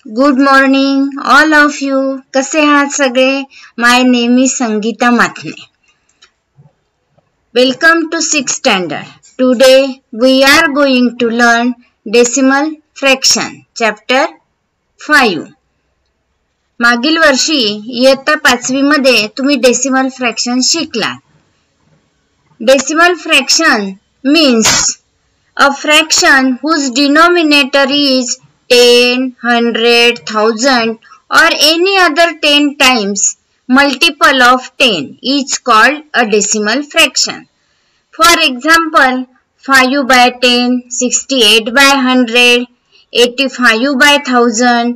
Good morning all of you. कसे आहात सगळे? My name is Sangeeta Mathane. Welcome to 6th standard. Today we are going to learn decimal fraction chapter 5. मागील वर्षी इयत्ता 5वी मध्ये तुम्ही डेसिमल फ्रॅक्शन शिकला. Decimal fraction means a fraction whose denominator is 10, 100, 1000 or any other 10 times multiple of 10 is called a decimal fraction. For example, 5 by 10, 68 by 100, 85 by 1000.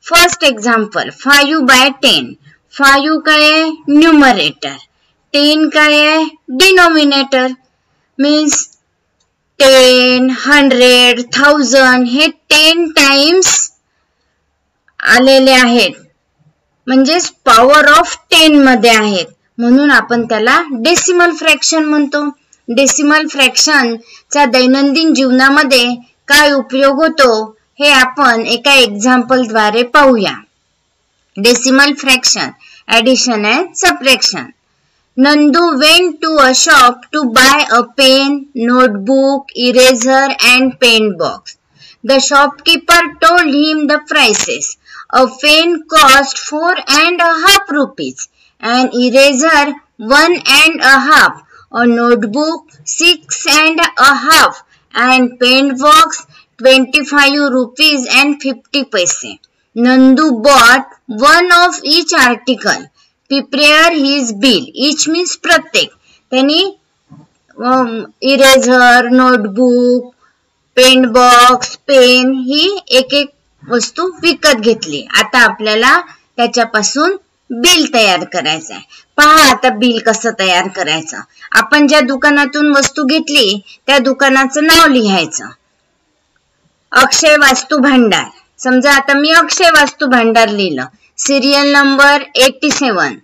First example, 5 by 10. 5 काय आहे? Numerator. 10 काय आहे? डिनोमिनेटर. मीन्स 10, 100, 1000 हे 10 times आलेले आहेत, म्हणजेच power of 10 मध्ये आहेत, म्हणून आपण त्याला डेसिमल फ्रॅक्शन म्हणतो. डेसिमल फ्रॅक्शन चा दैनंदिन जीवनामध्ये काय उपयोग होतो हे आपण एका एक्झाम्पल द्वारे पाहूया. Decimal fraction, addition and subtraction. Nandu went to a shop to buy a pen, notebook, eraser and paint box. The shopkeeper told him the prices. A pen cost 4.5 rupees, an eraser 1.5, a notebook 6.5 and paint box 25 rupees and 50 paise. Nandu bought one of each article. Prepare his bill. Each means प्रत्येक. त्यांनी eraser, notebook, pen box, pen ही एक एक वस्तू विकत घेतली. आता आपल्याला त्याच्यापासून बिल तयार करायचं आहे. पहा आता बिल कसं तयार करायचं. आपण ज्या दुकानातून वस्तू घेतली त्या दुकानाचं नाव लिहायचं. अक्षय वास्तू भांडार. समजा आता मी अक्षय वास्तू भांडार लिहिलं. Serial number 87.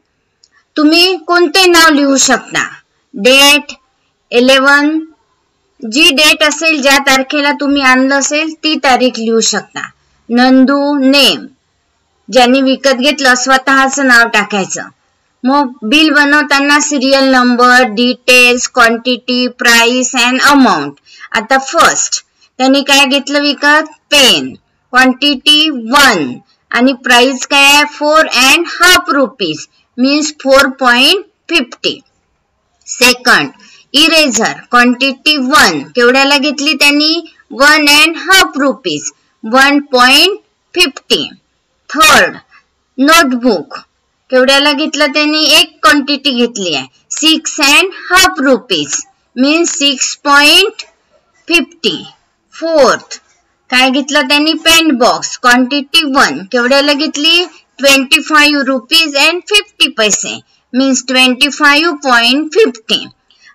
तुम्ही कोणते नाव लिहू शकता. डेट 11. जी डेट असेल, ज्या तारखेला तुम्ही आणलं असेल ती तारीख लिहू शकता. नंदू नेम, ज्यांनी विकत घेतलं स्वतःचं नाव टाकायचं. मग बिल बनवताना serial number, details, quantity, price and amount. आता फर्स्ट त्यांनी काय घेतलं विकत? पेन. क्वांटिटी 1 आणि प्राइस काय आहे? 4.5 rupees means 4.50. Second eraser. Quantity 1 केवढ्याला घेतली त्यांनी? 1.5 रुपीज 1.50. Third notebook. केवढ्याला घेतलं त्यांनी? एक क्वांटिटी घेतली आहे 6.5 रुपीज मीन्स 6.50. फोर्थ काय घेतलं त्यांनी? Pen box. क्वांटिटी 1 केवढ्याला घेतली? 25 रुपीज अँड 50 पैसे मीन्स 25.50.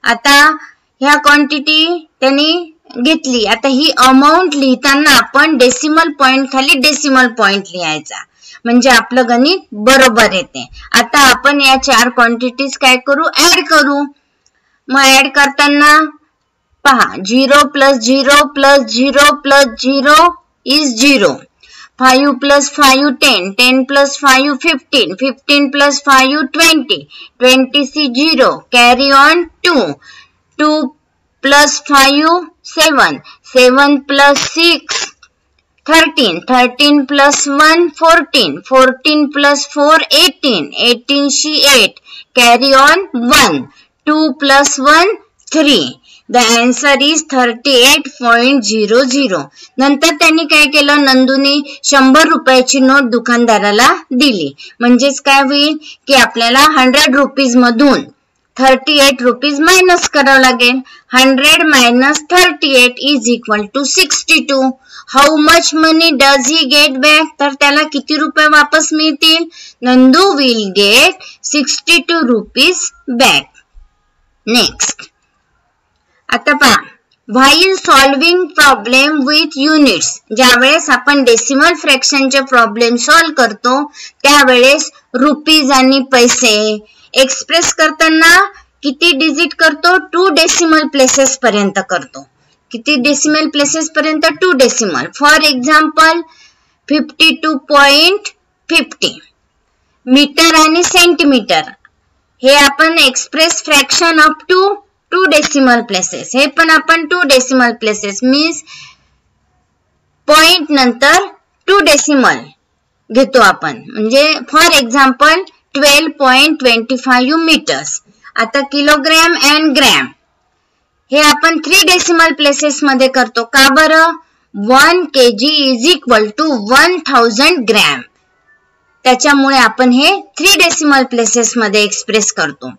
आता ह्या क्वांटिटी त्यांनी घेतली. आता ही अमाऊंट लिहिताना आपण डेसिमल पॉइंट खाली डेसिमल पॉइंट लिहायचा, म्हणजे आपलं गणित बरोबर येते. आता आपण या 4 क्वांटिटीज काय करू? ऍड करू. मग ऍड करताना पहा 0 + 0 + 0 + 0 is 0. 5 + 5 10, 10 + 5 15, 15 + 5 20, 20 is 0, carry on 2, 2 + 5 7, 7 + 6 13, 13 + 1 14, 14 + 4 18, 18 is 8, carry on 1, 2 + 1 3. The answer is 38.00. नंतर त्यांनी काय केलं? नंदूने 100 रुपयाची नोट दुकानदाराला दिली. म्हणजेच काय होईल की आपल्याला 100 रुपीज मधून 38 रुपीज मायनस करावं लागेल. 100 - 38 is equal to 62. How much money does he get back? तर त्याला किती रुपये वापस मिळतील? Nandu will get 62 rupees back. Next आता पहा, while solving problem with units. ज्यावेळेस आपण डेसिमल फ्रॅक्शनचे प्रॉब्लेम सॉल्व करतो त्यावेळेस रुपीज आणि पैसे एक्सप्रेस करताना किती डिजिट करतो? 2 डेसिमल प्लेसेस पर्यंत करतो. किती डेसिमल प्लेसेस पर्यंत? 2 डेसिमल. For example 52.50. मीटर आणि सेंटीमीटर हे आपण express fraction up to 2 decimal places, हे पण आपण 2 डेसिमल प्लेसेस मीन्स पॉइंट नंतर 2 डेसिमल घेतो आपण. म्हणजे फॉर एक्झाम्पल 12.25 मीटर्स. आता किलोग्रॅम अँड ग्रॅम हे आपण 3 डेसिमल प्लेसेस मध्ये करतो. का बरं? 1 kg is equal to 1000 gram. त्याच्यामुळे आपण हे 3 डेसिमल प्लेसेस मध्ये एक्सप्रेस करतो.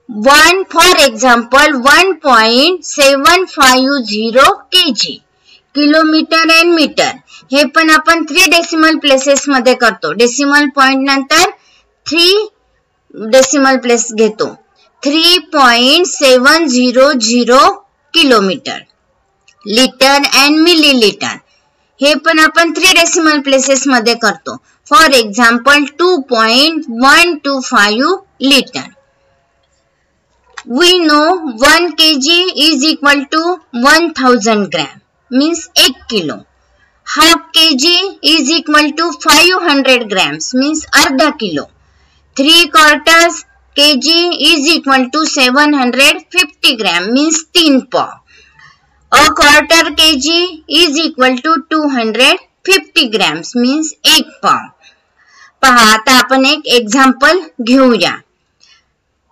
1 for example 1.750 kg. Kilometre and metre हे पण आपण 3 डेसिमल प्लेसेस मध्ये करतो. डेसिमल पॉइंट नंतर 3 डेसिमल प्लेस घेतो. 3.700 किलोमीटर. लिटर अँड मिलीलिटर हे पण आपण 3 डेसिमल प्लेसेस मध्ये करतो. For example 2.125 litre. We know 1 kg is equal to 1000 gram means 1 kilo. Half kg is equal to 500 grams means अर्धा kilo. 3/4 kg is equal to 750 gram means 3 पाव. A quarter kg is equal to 250 grams means 1 पाव. पहा आता आपण एक example घेऊया.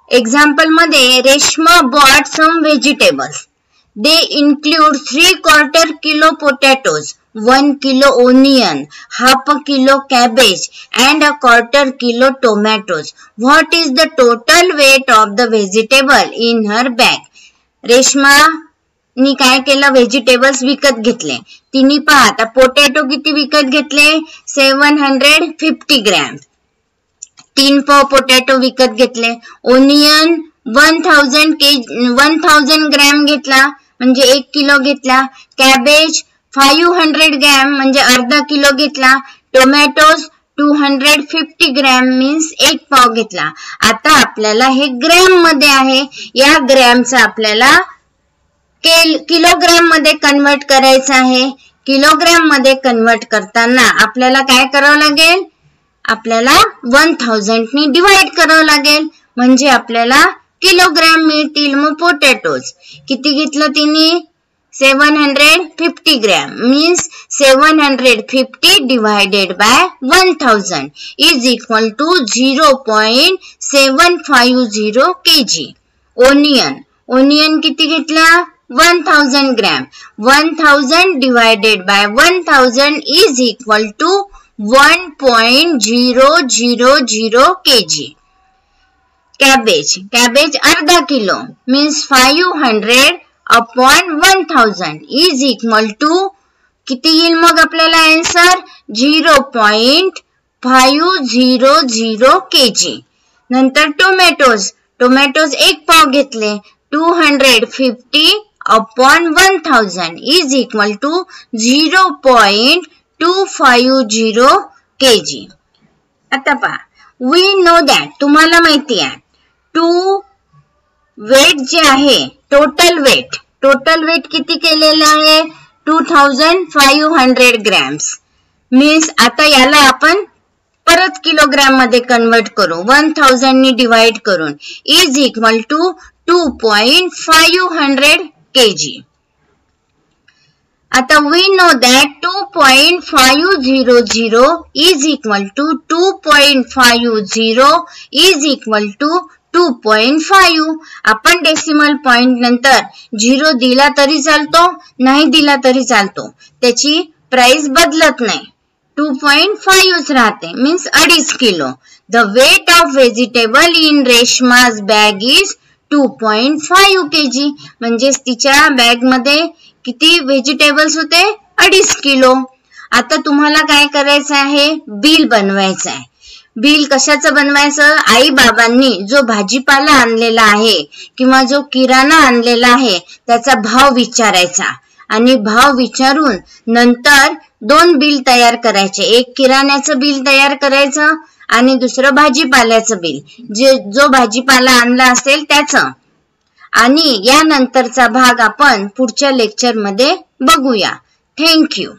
Example मध्ये Reshma bought some vegetables. They include 3/4 kilo potatoes, 1 kilo onion, half a kilo cabbage and a 1/4 kilo tomatoes. What is the total weight of the vegetable in her bag? Reshma नी काय केलं? व्हेजिटेबल्स विकत घेतले. तिने पहा आता पोटॅटो किती विकत घेतले? 750 ग्रॅम. 3 पाव पोटॅटो विकत घेतले. ओनियन 1000 ग्रॅम घेतला म्हणजे 1 किलो घेतला. कॅबेज 500 ग्रॅम म्हणजे अर्धा किलो घेतला. टोमॅटोज 250 ग्रॅम मीन्स 1 पाव घेतला. आता आपल्याला हे ग्रॅम मध्ये आहे. या ग्रॅमचा आपल्याला किलोग्रॅम मध्ये कन्वर्ट करायचं आहे. किलोग्रॅम मध्ये कन्वर्ट करताना आपल्याला काय करावं लागेल? आपल्याला 1000 नी डिवाइड करावं लागेल म्हणजे आपल्याला किलोग्रॅम मिळतील. मग पोटॅटोज किती घेतलं तिने? 750 gram means 750 divided by 1000 is equal to 0.750 kg. Onion किती घेतला? 1000 gram. 1000 divided by 1000 is equal to 1.000 kg. Cabbage अर्धा kilo means 500 upon 1000 is equal to किती येईल मग आपल्याला आन्सर? 0.500 kg. नंतर टोमॅटोज 1 पाव घेतले. 250 upon 1000 is equal to 0.250 kg. आता पहा we know that तुम्हाला माहिती आहे 2 वेट जे आहे टोटल वेट किती केलेलं आहे? 2500 ग्रॅम्स मीन्स आता याला आपण परत किलोग्रॅम मध्ये कन्वर्ट करू 1000 नी डिवाइड करून इज इक्वल टू 2.500 kg. आता we know that 2.500 is equal to 2.50 is equal to 2.5. आपण डेसिमल पॉइंट नंतर 0 दिला तरी चालतो, नाही दिला तरी चालतो. त्याची प्राइस बदलत नाही. 2.5 राहते means 2.5 kilo. The weight of vegetable in Reshma's bag is 2.5 kg. म्हणजेच तिच्या बॅग मध्ये किती व्हेजिटेबल्स होते? 2.5 किलो. आता तुम्हाला काय करायचं आहे? बिल बनवायचं आहे. बिल कशाचं बनवायचं? आई बाबांनी जो भाजीपाला आणलेला आहे किंवा जो किराणा आणलेला आहे त्याचा भाव विचारायचा आणि भाव विचारून नंतर 2 बिल तयार करायचे. एक किराण्याचं बिल तयार करायचं आणि दुसरं भाजीपाल्याचं बिल. जो भाजीपाला आणला असेल त्याचं. आणि यानंतरचा भाग आपण पुढच्या लेक्चर मध्ये बघूया. Thank you.